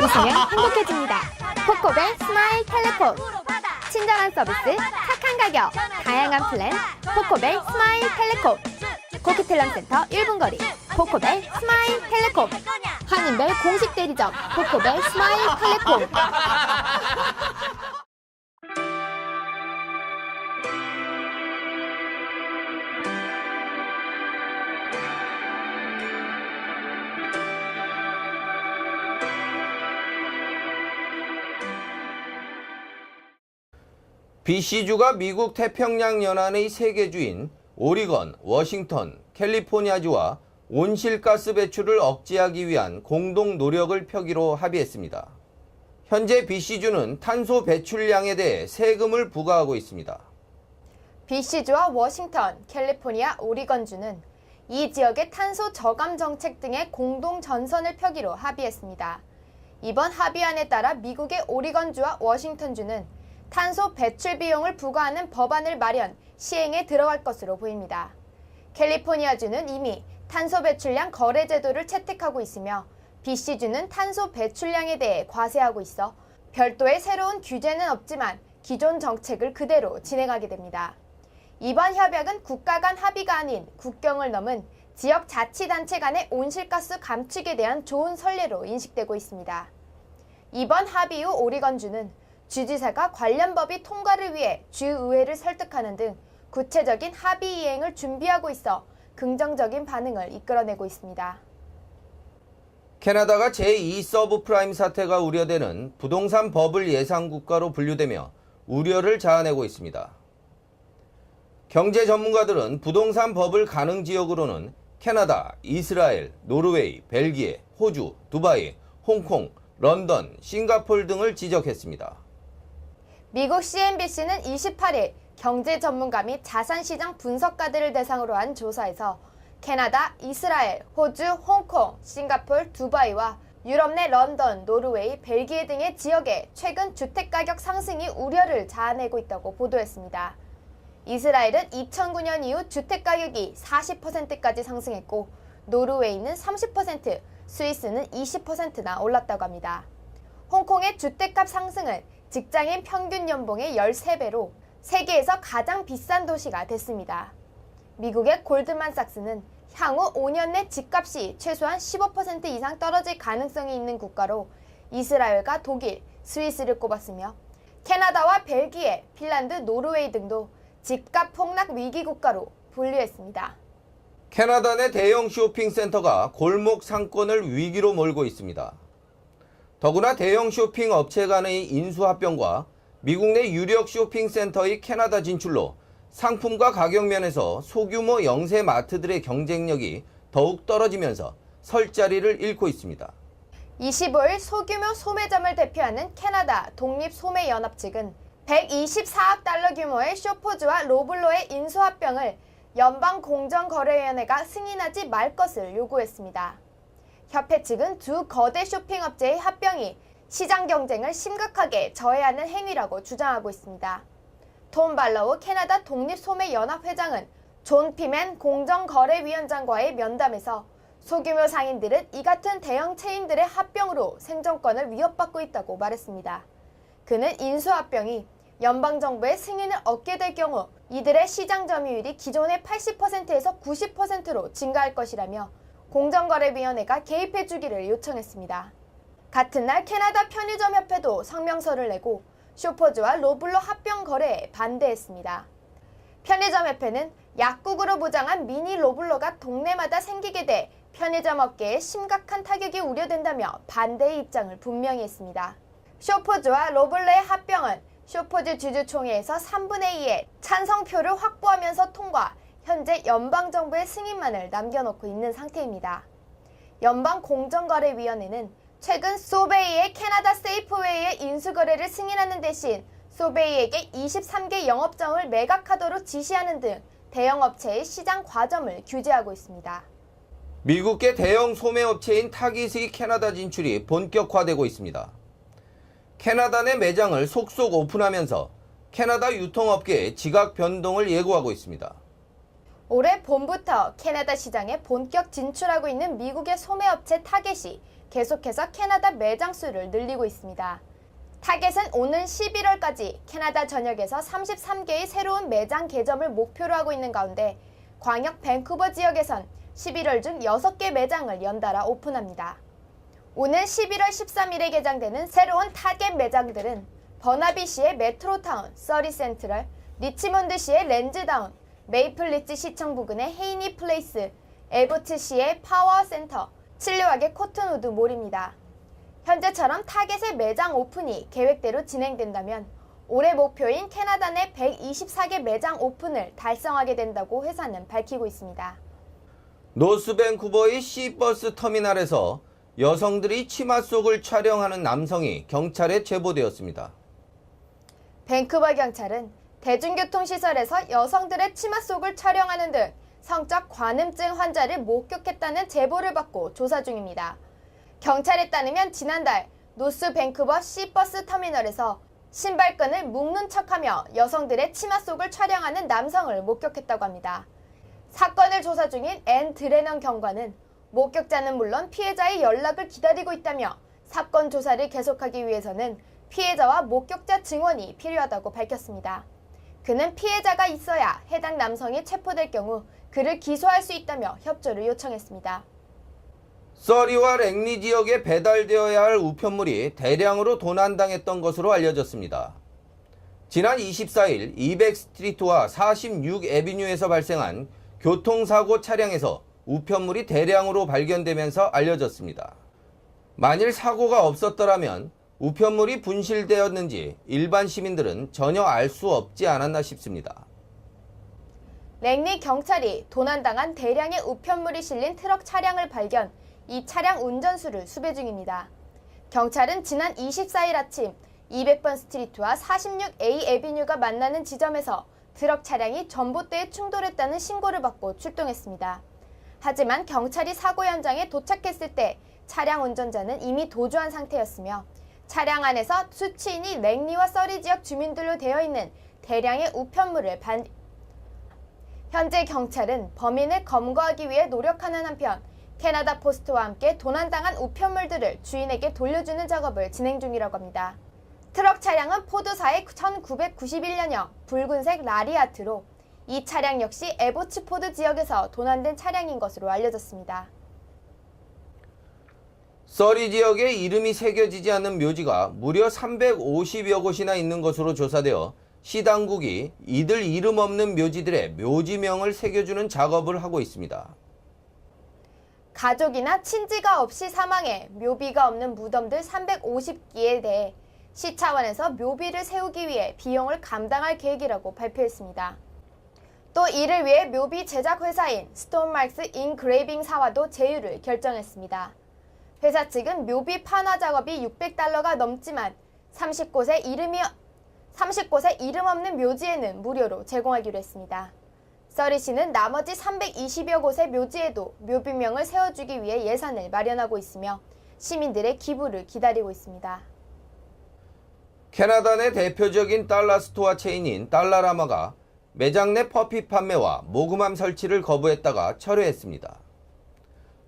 웃으면 행복해집니다. 코코벨 스마일 텔레폰. 친절한 서비스, 착한 가격, 다양한 플랜. 코코벨 스마일 텔레콤. 코크텔럼센터 1분 거리. 코코벨 스마일 텔레콤. 한인벨 공식 대리점. 코코벨 스마일 텔레콤. BC주가 미국 태평양 연안의 세 개 주인 오리건, 워싱턴, 캘리포니아주와 온실가스 배출을 억제하기 위한 공동 노력을 펴기로 합의했습니다. 현재 BC주는 탄소 배출량에 대해 세금을 부과하고 있습니다. BC주와 워싱턴, 캘리포니아, 오리건주는 이 지역의 탄소 저감 정책 등의 공동 전선을 펴기로 합의했습니다. 이번 합의안에 따라 미국의 오리건주와 워싱턴주는 탄소 배출 비용을 부과하는 법안을 마련, 시행에 들어갈 것으로 보입니다. 캘리포니아주는 이미 탄소 배출량 거래 제도를 채택하고 있으며 BC주는 탄소 배출량에 대해 과세하고 있어 별도의 새로운 규제는 없지만 기존 정책을 그대로 진행하게 됩니다. 이번 협약은 국가 간 합의가 아닌 국경을 넘은 지역 자치단체 간의 온실가스 감축에 대한 좋은 선례로 인식되고 있습니다. 이번 합의 후 오리건주는 주지사가 관련 법이 통과를 위해 주의회를 설득하는 등 구체적인 합의 이행을 준비하고 있어 긍정적인 반응을 이끌어내고 있습니다. 캐나다가 제2 서브프라임 사태가 우려되는 부동산 버블 예상 국가로 분류되며 우려를 자아내고 있습니다. 경제 전문가들은 부동산 버블 가능 지역으로는 캐나다, 이스라엘, 노르웨이, 벨기에, 호주, 두바이, 홍콩, 런던, 싱가포르 등을 지적했습니다. 미국 CNBC는 28일 경제 전문가 및 자산시장 분석가들을 대상으로 한 조사에서 캐나다, 이스라엘, 호주, 홍콩, 싱가포르, 두바이와 유럽 내 런던, 노르웨이, 벨기에 등의 지역에 최근 주택가격 상승이 우려를 자아내고 있다고 보도했습니다. 이스라엘은 2009년 이후 주택가격이 40%까지 상승했고 노르웨이는 30%, 스위스는 20%나 올랐다고 합니다. 홍콩의 주택값 상승은 직장인 평균 연봉의 13배로 세계에서 가장 비싼 도시가 됐습니다. 미국의 골드만삭스는 향후 5년 내 집값이 최소한 15% 이상 떨어질 가능성이 있는 국가로 이스라엘과 독일, 스위스를 꼽았으며 캐나다와 벨기에, 핀란드, 노르웨이 등도 집값 폭락 위기 국가로 분류했습니다. 캐나다 내 대형 쇼핑센터가 골목 상권을 위기로 몰고 있습니다. 더구나 대형 쇼핑 업체 간의 인수합병과 미국 내 유력 쇼핑센터의 캐나다 진출로 상품과 가격 면에서 소규모 영세 마트들의 경쟁력이 더욱 떨어지면서 설 자리를 잃고 있습니다. 25일 소규모 소매점을 대표하는 캐나다 독립소매연합 측은 124억 달러 규모의 쇼포즈와 로블로의 인수합병을 연방공정거래위원회가 승인하지 말 것을 요구했습니다. 협회 측은 두 거대 쇼핑업체의 합병이 시장 경쟁을 심각하게 저해하는 행위라고 주장하고 있습니다. 톰 발러우 캐나다 독립소매연합 회장은 존 피맨 공정거래위원장과의 면담에서 소규모 상인들은 이 같은 대형 체인들의 합병으로 생존권을 위협받고 있다고 말했습니다. 그는 인수합병이 연방정부의 승인을 얻게 될 경우 이들의 시장 점유율이 기존의 80%에서 90%로 증가할 것이라며 공정거래위원회가 개입해주기를 요청했습니다. 같은 날 캐나다 편의점협회도 성명서를 내고 쇼포즈와 로블로 합병 거래에 반대했습니다. 편의점협회는 약국으로 무장한 미니 로블로가 동네마다 생기게 돼 편의점 업계에 심각한 타격이 우려된다며 반대의 입장을 분명히 했습니다. 쇼포즈와 로블로의 합병은 쇼포즈 주주총회에서 3분의 2의 찬성표를 확보하면서 통과, 현재 연방정부의 승인만을 남겨놓고 있는 상태입니다. 연방공정거래위원회는 최근 소베이의 캐나다 세이프웨이의 인수거래를 승인하는 대신 소베이에게 23개 영업장을 매각하도록 지시하는 등 대형업체의 시장 과점을 규제하고 있습니다. 미국계 대형 소매업체인 타깃의 캐나다 진출이 본격화되고 있습니다. 캐나다 내 매장을 속속 오픈하면서 캐나다 유통업계의 지각 변동을 예고하고 있습니다. 올해 봄부터 캐나다 시장에 본격 진출하고 있는 미국의 소매업체 타겟이 계속해서 캐나다 매장 수를 늘리고 있습니다. 타겟은 오는 11월까지 캐나다 전역에서 33개의 새로운 매장 개점을 목표로 하고 있는 가운데 광역 밴쿠버 지역에선 11월 중 6개 매장을 연달아 오픈합니다. 오는 11월 13일에 개장되는 새로운 타겟 매장들은 버나비시의 메트로타운, 서리 센트럴, 리치몬드시의 렌즈다운, 메이플리츠 시청 부근의 헤이니 플레이스, 에버트시의 파워센터, 칠레왁의 코튼우드 몰입니다. 현재처럼 타겟의 매장 오픈이 계획대로 진행된다면 올해 목표인 캐나다 내 124개 매장 오픈을 달성하게 된다고 회사는 밝히고 있습니다. 노스 밴쿠버의 시버스 터미널에서 여성들이 치마 속을 촬영하는 남성이 경찰에 제보되었습니다. 밴쿠버 경찰은 대중교통시설에서 여성들의 치마 속을 촬영하는 등 성적 관음증 환자를 목격했다는 제보를 받고 조사 중입니다. 경찰에 따르면 지난달 노스 밴쿠버 시버스 터미널에서 신발끈을 묶는 척하며 여성들의 치마 속을 촬영하는 남성을 목격했다고 합니다. 사건을 조사 중인 앤 드레넌 경관은 목격자는 물론 피해자의 연락을 기다리고 있다며 사건 조사를 계속하기 위해서는 피해자와 목격자 증언이 필요하다고 밝혔습니다. 그는 피해자가 있어야 해당 남성이 체포될 경우 그를 기소할 수 있다며 협조를 요청했습니다. 서리와 랭리 지역에 배달되어야 할 우편물이 대량으로 도난당했던 것으로 알려졌습니다. 지난 24일 200스트리트와 46애비뉴에서 발생한 교통사고 차량에서 우편물이 대량으로 발견되면서 알려졌습니다. 만일 사고가 없었더라면 우편물이 분실되었는지 일반 시민들은 전혀 알 수 없지 않았나 싶습니다. 랭리 경찰이 도난당한 대량의 우편물이 실린 트럭 차량을 발견, 이 차량 운전수를 수배 중입니다. 경찰은 지난 24일 아침 200번 스트리트와 46A 애비뉴가 만나는 지점에서 트럭 차량이 전봇대에 충돌했다는 신고를 받고 출동했습니다. 하지만 경찰이 사고 현장에 도착했을 때 차량 운전자는 이미 도주한 상태였으며 차량 안에서 수취인이 랭리와 서리 지역 주민들로 되어 있는 대량의 우편물을 현재 경찰은 범인을 검거하기 위해 노력하는 한편 캐나다 포스트와 함께 도난당한 우편물들을 주인에게 돌려주는 작업을 진행 중이라고 합니다. 트럭 차량은 포드사의 1991년형 붉은색 라리아트로 이 차량 역시 에보츠포드 지역에서 도난된 차량인 것으로 알려졌습니다. 서리 지역에 이름이 새겨지지 않는 묘지가 무려 350여 곳이나 있는 것으로 조사되어 시 당국이 이들 이름 없는 묘지들의 묘지명을 새겨주는 작업을 하고 있습니다. 가족이나 친지가 없이 사망해 묘비가 없는 무덤들 350기에 대해 시 차원에서 묘비를 세우기 위해 비용을 감당할 계획이라고 발표했습니다. 또 이를 위해 묘비 제작 회사인 스톤마크스 인그레이빙사와도 제휴를 결정했습니다. 회사 측은 묘비 판화 작업이 $600가 넘지만 30곳의 이름 없는 묘지에는 무료로 제공하기로 했습니다. 서리시는 나머지 320여 곳의 묘지에도 묘비명을 세워주기 위해 예산을 마련하고 있으며 시민들의 기부를 기다리고 있습니다. 캐나다 내 대표적인 달러 스토어 체인인 달러라마가 매장 내 퍼피 판매와 모금함 설치를 거부했다가 철회했습니다.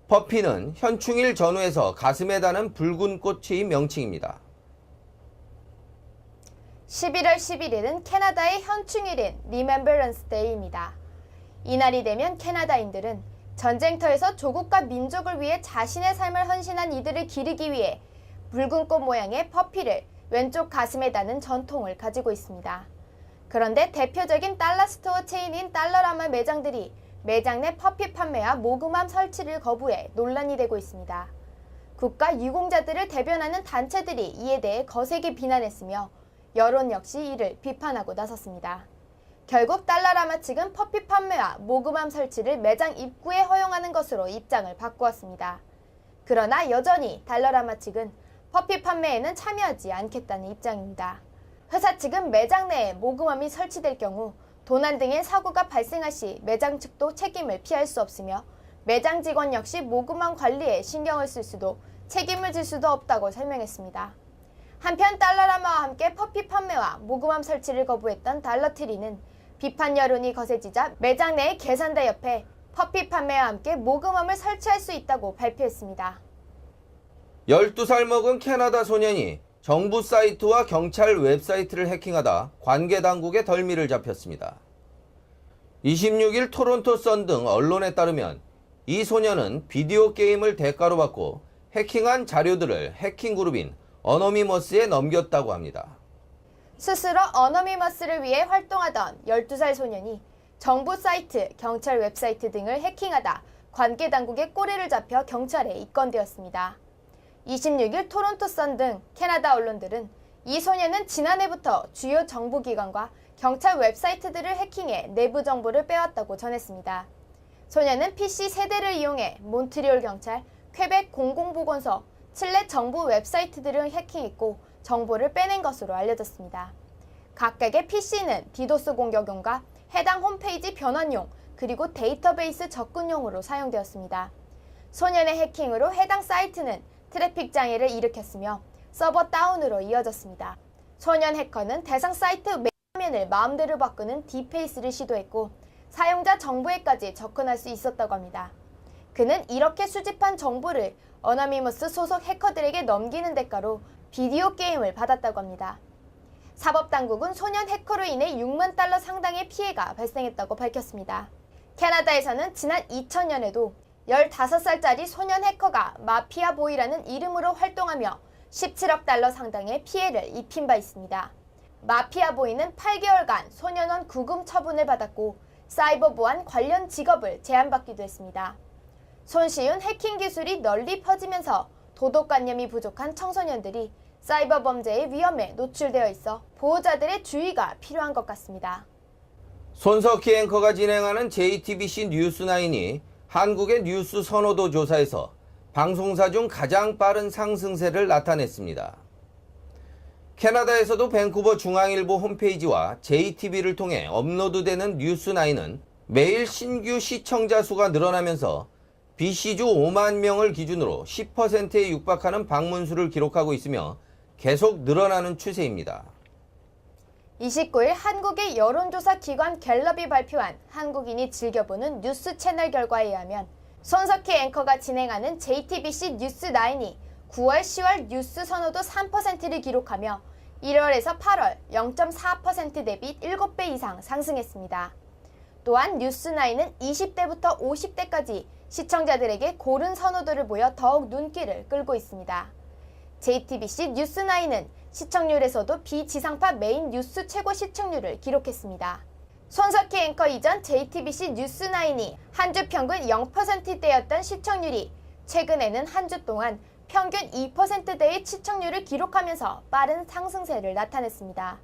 퍼피는 현충일 전후에서 가슴에 다는 붉은 꽃의 명칭입니다. 11월 11일은 캐나다의 현충일인 리멤버런스 데이입니다. 이날이 되면 캐나다인들은 전쟁터에서 조국과 민족을 위해 자신의 삶을 헌신한 이들을 기리기 위해 붉은 꽃 모양의 퍼피를 왼쪽 가슴에 다는 전통을 가지고 있습니다. 그런데 대표적인 달러 스토어 체인인 달러라마 매장들이 매장 내 퍼피 판매와 모금함 설치를 거부해 논란이 되고 있습니다. 국가 유공자들을 대변하는 단체들이 이에 대해 거세게 비난했으며 여론 역시 이를 비판하고 나섰습니다. 결국 달러라마 측은 퍼피 판매와 모금함 설치를 매장 입구에 허용하는 것으로 입장을 바꾸었습니다. 그러나 여전히 달러라마 측은 퍼피 판매에는 참여하지 않겠다는 입장입니다. 회사 측은 매장 내에 모금함이 설치될 경우 도난 등의 사고가 발생할 시 매장 측도 책임을 피할 수 없으며 매장 직원 역시 모금함 관리에 신경을 쓸 수도 책임을 질 수도 없다고 설명했습니다. 한편 달러라마와 함께 퍼피 판매와 모금함 설치를 거부했던 달러트리는 비판 여론이 거세지자 매장 내의 계산대 옆에 퍼피 판매와 함께 모금함을 설치할 수 있다고 발표했습니다. 12살 먹은 캐나다 소년이 정부 사이트와 경찰 웹사이트를 해킹하다 관계 당국의 덜미를 잡혔습니다. 26일 토론토 선 등 언론에 따르면 이 소년은 비디오 게임을 대가로 받고 해킹한 자료들을 해킹 그룹인 어너니머스에 넘겼다고 합니다. 스스로 어너니머스를 위해 활동하던 12살 소년이 정부 사이트, 경찰 웹사이트 등을 해킹하다 관계 당국의 꼬리를 잡혀 경찰에 입건되었습니다. 26일 토론토 선 등 캐나다 언론들은 이 소년은 지난해부터 주요 정부기관과 경찰 웹사이트들을 해킹해 내부 정보를 빼왔다고 전했습니다. 소년은 PC 세대를 이용해 몬트리올 경찰, 퀘벡 공공보건소, 칠레 정부 웹사이트 등을 해킹했고 정보를 빼낸 것으로 알려졌습니다. 각각의 PC는 디도스 공격용과 해당 홈페이지 변환용 그리고 데이터베이스 접근용으로 사용되었습니다. 소년의 해킹으로 해당 사이트는 트래픽 장애를 일으켰으며 서버 다운으로 이어졌습니다. 소년 해커는 대상 사이트 화면을 마음대로 바꾸는 디페이스를 시도했고 사용자 정보에까지 접근할 수 있었다고 합니다. 그는 이렇게 수집한 정보를 어너니머스 소속 해커들에게 넘기는 대가로 비디오 게임을 받았다고 합니다. 사법당국은 소년 해커로 인해 6만 달러 상당의 피해가 발생했다고 밝혔습니다. 캐나다에서는 지난 2000년에도 15살짜리 소년 해커가 마피아 보이라는 이름으로 활동하며 17억 달러 상당의 피해를 입힌 바 있습니다. 마피아 보이는 8개월간 소년원 구금 처분을 받았고 사이버 보안 관련 직업을 제한받기도 했습니다. 손쉬운 해킹 기술이 널리 퍼지면서 도덕관념이 부족한 청소년들이 사이버 범죄의 위험에 노출되어 있어 보호자들의 주의가 필요한 것 같습니다. 손석희 앵커가 진행하는 JTBC 뉴스9이 한국의 뉴스 선호도 조사에서 방송사 중 가장 빠른 상승세를 나타냈습니다. 캐나다에서도 밴쿠버 중앙일보 홈페이지와 JTB를 통해 업로드되는 뉴스9은 매일 신규 시청자 수가 늘어나면서 BC주 5만 명을 기준으로 10%에 육박하는 방문수를 기록하고 있으며 계속 늘어나는 추세입니다. 29일 한국의 여론조사 기관 갤럽이 발표한 한국인이 즐겨보는 뉴스 채널 결과에 의하면 손석희 앵커가 진행하는 JTBC 뉴스9이 9월, 10월 뉴스 선호도 3%를 기록하며 1월에서 8월 0.4% 대비 7배 이상 상승했습니다. 또한 뉴스9은 20대부터 50대까지 시청자들에게 고른 선호도를 보여 더욱 눈길을 끌고 있습니다. JTBC 뉴스9은 시청률에서도 비지상파 메인 뉴스 최고 시청률을 기록했습니다. 손석희 앵커 이전 JTBC 뉴스9이 한 주 평균 0%대였던 시청률이 최근에는 한 주 동안 평균 2%대의 시청률을 기록하면서 빠른 상승세를 나타냈습니다.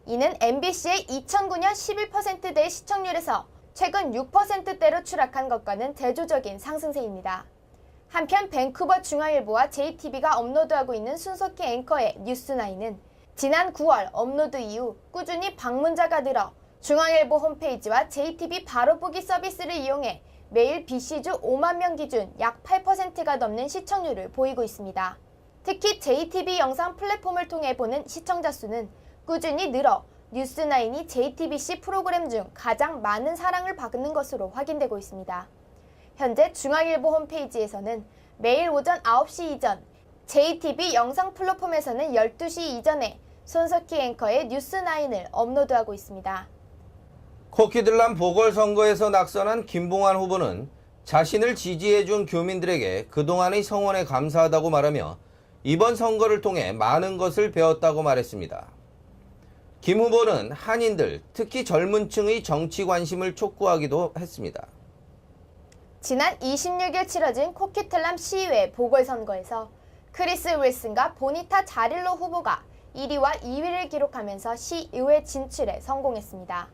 이는 MBC의 2009년 11%대의 시청률에서 최근 6%대로 추락한 것과는 대조적인 상승세입니다. 한편 밴쿠버 중앙일보와 JTB가 업로드하고 있는 손석희 앵커의 뉴스9은 지난 9월 업로드 이후 꾸준히 방문자가 늘어 중앙일보 홈페이지와 JTB 바로보기 서비스를 이용해 매일 BC주 5만 명 기준 약 8%가 넘는 시청률을 보이고 있습니다. 특히 JTB 영상 플랫폼을 통해 보는 시청자 수는 꾸준히 늘어 뉴스9이 JTBC 프로그램 중 가장 많은 사랑을 받는 것으로 확인되고 있습니다. 현재 중앙일보 홈페이지에서는 매일 오전 9시 이전, JTB 영상 플랫폼에서는 12시 이전에 손석희 앵커의 뉴스9을 업로드하고 있습니다. 코키들람 보궐선거에서 낙선한 김봉환 후보는 자신을 지지해준 교민들에게 그동안의 성원에 감사하다고 말하며 이번 선거를 통해 많은 것을 배웠다고 말했습니다. 김 후보는 한인들, 특히 젊은 층의 정치 관심을 촉구하기도 했습니다. 지난 26일 치러진 코키틀람 시의회 보궐선거에서 크리스 윌슨과 보니타 자릴로 후보가 1위와 2위를 기록하면서 시의회 진출에 성공했습니다.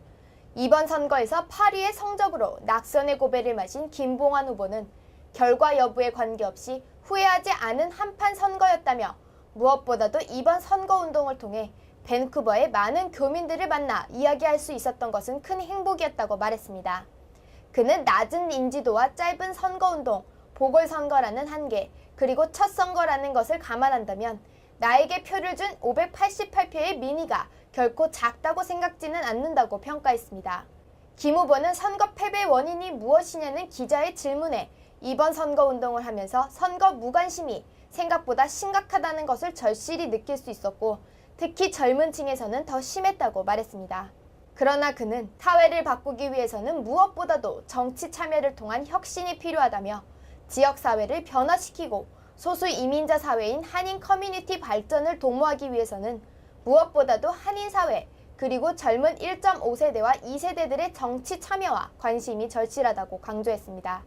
이번 선거에서 8위의 성적으로 낙선의 고배를 마신 김봉환 후보는 결과 여부에 관계없이 후회하지 않은 한판 선거였다며 무엇보다도 이번 선거운동을 통해 밴쿠버의 많은 교민들을 만나 이야기할 수 있었던 것은 큰 행복이었다고 말했습니다. 그는 낮은 인지도와 짧은 선거운동, 보궐선거라는 한계, 그리고 첫 선거라는 것을 감안한다면 나에게 표를 준 588표의 민의가 결코 작다고 생각지는 않는다고 평가했습니다. 김 후보는 선거 패배 원인이 무엇이냐는 기자의 질문에 이번 선거운동을 하면서 선거 무관심이 생각보다 심각하다는 것을 절실히 느낄 수 있었고 특히 젊은 층에서는 더 심했다고 말했습니다. 그러나 그는 사회를 바꾸기 위해서는 무엇보다도 정치 참여를 통한 혁신이 필요하다며 지역사회를 변화시키고 소수 이민자 사회인 한인 커뮤니티 발전을 도모하기 위해서는 무엇보다도 한인사회 그리고 젊은 1.5세대와 2세대들의 정치 참여와 관심이 절실하다고 강조했습니다.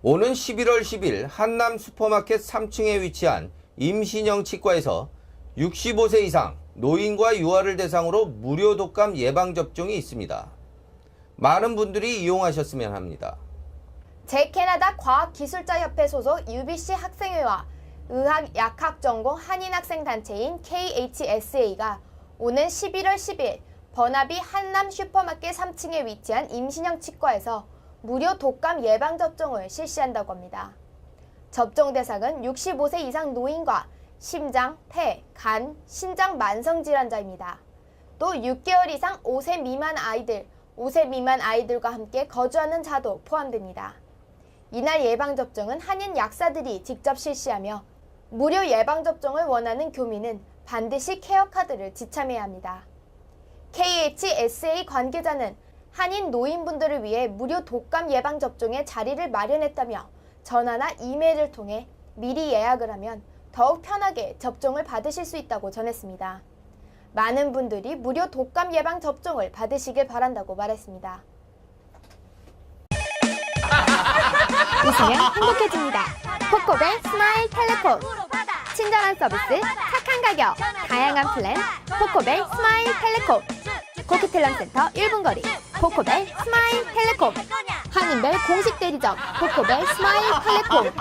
오는 11월 10일 한남 슈퍼마켓 3층에 위치한 임신영 치과에서 65세 이상 노인과 유아를 대상으로 무료 독감 예방접종이 있습니다. 많은 분들이 이용하셨으면 합니다. 제캐나다 과학기술자협회 소속 UBC 학생회와 의학약학 전공 한인학생단체인 KHSA가 오는 11월 10일 버나비 한남 슈퍼마켓 3층에 위치한 임신영 치과에서 무료 독감 예방접종을 실시한다고 합니다. 접종 대상은 65세 이상 노인과 심장, 폐, 간, 신장 만성질환자입니다. 또 6개월 이상 5세 미만 아이들, 5세 미만 아이들과 함께 거주하는 자도 포함됩니다. 이날 예방접종은 한인 약사들이 직접 실시하며 무료 예방접종을 원하는 교민은 반드시 케어카드를 지참해야 합니다. KHSA 관계자는 한인 노인분들을 위해 무료 독감 예방접종의 자리를 마련했다며 전화나 이메일을 통해 미리 예약을 하면 더욱 편하게 접종을 받으실 수 있다고 전했습니다. 많은 분들이 무료 독감 예방접종을 받으시길 바란다고 말했습니다. 웃으면 행복해집니다. 코코벨 스마일 텔레폰. 친절한 서비스, 착한 가격, 다양한 플랜, 코코벨 스마일 텔레콤. 코키텔럼센터 1분 거리, 코코벨 스마일 텔레콤. 한인벨 공식 대리점, 코코벨 스마일 텔레콤.